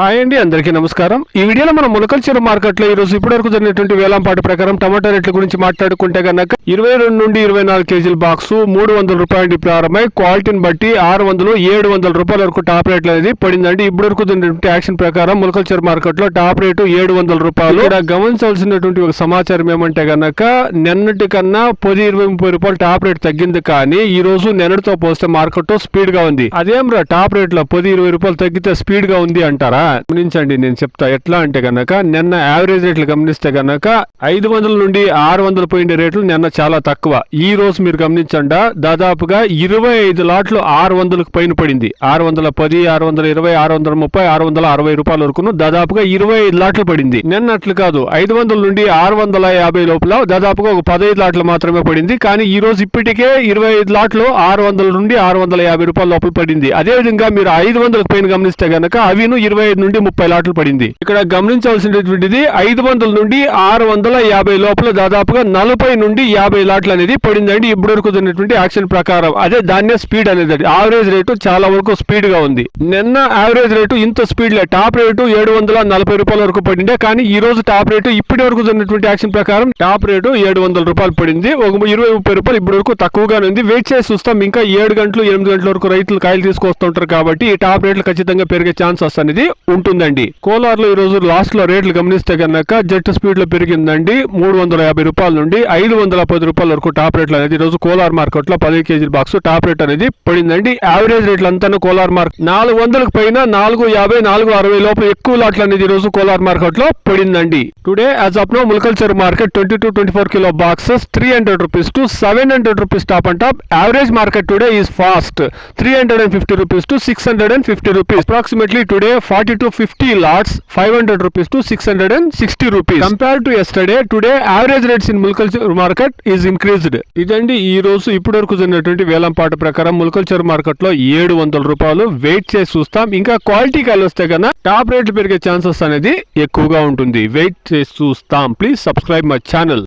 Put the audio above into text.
Hi అండి, అందరికీ నమస్కారం. ఈ వీడియోలో మనం ములకల్చెరు మార్కెట్ లో ఈ రోజు ఇప్పటివరకు జరిగినటువంటి వేలంపాట ప్రకారం టమాటా రేట్ల గురించి మాట్లాడుకుంటే గనక 22 నుండి 24 కేజీల బాక్స్ 300 రూపాయల నుండి ప్రారంభమై క్వాలిటీని బట్టి 600 700 రూపాయల వరకు టాప్ రేట్లు అనేది పడిందండి. ఇప్పటివరకు జరిగినటువంటి యాక్షన్ ప్రకారం ములకల్చెరు మార్కెట్ లో టాప్ రేటు 700 రూపాయలు. ఇక్కడ గమనించాల్సినటువంటి ఒక సమాచారం ఏమంటే గనక నిన్నటి కన్నా 10-20 రూపాయలు టాప్ రేట్ తగ్గింది, కానీ ఈ రోజు నిన్నటితో పోస్తే మార్కెట్ స్పీడ్ గా ఉంది. అదేంరా టాప్ రేట్ లో 10-20 రూపాయలు తగ్గితే స్పీడ్ గా ఉంది అంటారా? గమనించండి, నేను చెప్తా ఎట్లా అంటే గనక నిన్న యావరేజ్ రేట్లు గమనిస్తే గనక 500 నుండి 600 పోయిన రేట్లు నిన్న చాలా తక్కువ. ఈ రోజు మీరు గమనించండి, దాదాపుగా 25 లాట్లు 600కు పైన పడింది. 610, 620, 630, 660 రూపాయల వరకు దాదాపుగా 25 లాట్లు పడింది. నిన్న అట్లు కాదు, 500 నుండి 650 లోపల దాదాపుగా ఒక 15 లాట్లు మాత్రమే పడింది. కానీ ఈ రోజు ఇప్పటికే 25 లాట్లు 600 నుండి 650 రూపాయల లోపల పడింది. అదే విధంగా మీరు 500కు పైన గమనిస్తే గనక అవిను 25 నుండి 30 లాట్లు పడింది. ఇక్కడ గమనించాల్సినటువంటిది 500 నుండి 650 లోపల దాదాపుగా 40 నుండి 50 లాట్లు అనేది పడిందండి ఇప్పటి వరకు జరిగినటువంటి యాక్షన్ ప్రకారం. అదే దాన్నే స్పీడ్ అనేది. యావరేజ్ రేటు చాలా వరకు స్పీడ్ గా ఉంది. నిన్న యావరేజ్ రేటు ఇంత స్పీడ్ లే, టాప్ రేటు 740 రూపాయల వరకు పడిందే, కానీ ఈ రోజు టాప్ రేటు ఇప్పటి వరకు జరిగినటువంటి యాక్షన్ ప్రకారం టాప్ రేటు 700 రూపాయలు పడింది. ఒక 20-30 రూపాయలు ఇప్పటి వరకు తక్కువగానే ఉంది. వెయిట్ చేసి చూస్తాం, ఇంకా 7 గంటలు 8 గంటల వరకు రైతులు కాయలు తీసుకొస్తుంటారు కాబట్టి ఈ టాప్ రేట్లు ఖచ్చితంగా పెరిగే ఛాన్సెస్ అనేది ఉంటుందండి. కోలార్ లో ఈ రోజు లాస్ట్ లో రేట్లు గమనిస్తే కనుక జెట్ స్పీడ్ లో పెరిగిందండి. 350 రూపాయల నుండి 510 రూపాయల వరకు టాప్ రేట్లు అనేది ఈ రోజు కోలార్ మార్కెట్ లో 10 కేజీల బాక్స్ టాప్ రేట్ అనేది పడిందండి. యావరేజ్ రేట్లు అంతా కోలార్ మార్కెట్ 400కు పైన 450, 460 లోపల ఎక్కువ లాట్లు అనేది ఈ రోజు కోలార్ మార్కెట్ లో పడిందండి. Today as of now Mulakalcheru market 22-24 kilo boxes 300 rupees to 700 rupees top and top. Average market today is fast 350 rupees to 650 rupees. Approximately today 40 to 50 lots 500 rupees to 660 rupees. Compared to yesterday, today average rates in Mulakalcheru market is increased. ఇదండి ఈ రోజు ఇప్పటి వరకు జరిగినటువంటి వేలంపాట ప్రకారం ములకల్చెరు market లో 700 రూపాయలు. వెయిట్ చేసి చూస్తాం, ఇంకా క్వాలిటీ కాయలు వస్తే కన్నా టాప్ రేట్లు పెరిగే ఛాన్సెస్ అనేది ఎక్కువగా ఉంటుంది. వెయిట్ చేసి చూస్తాం. Please subscribe my channel.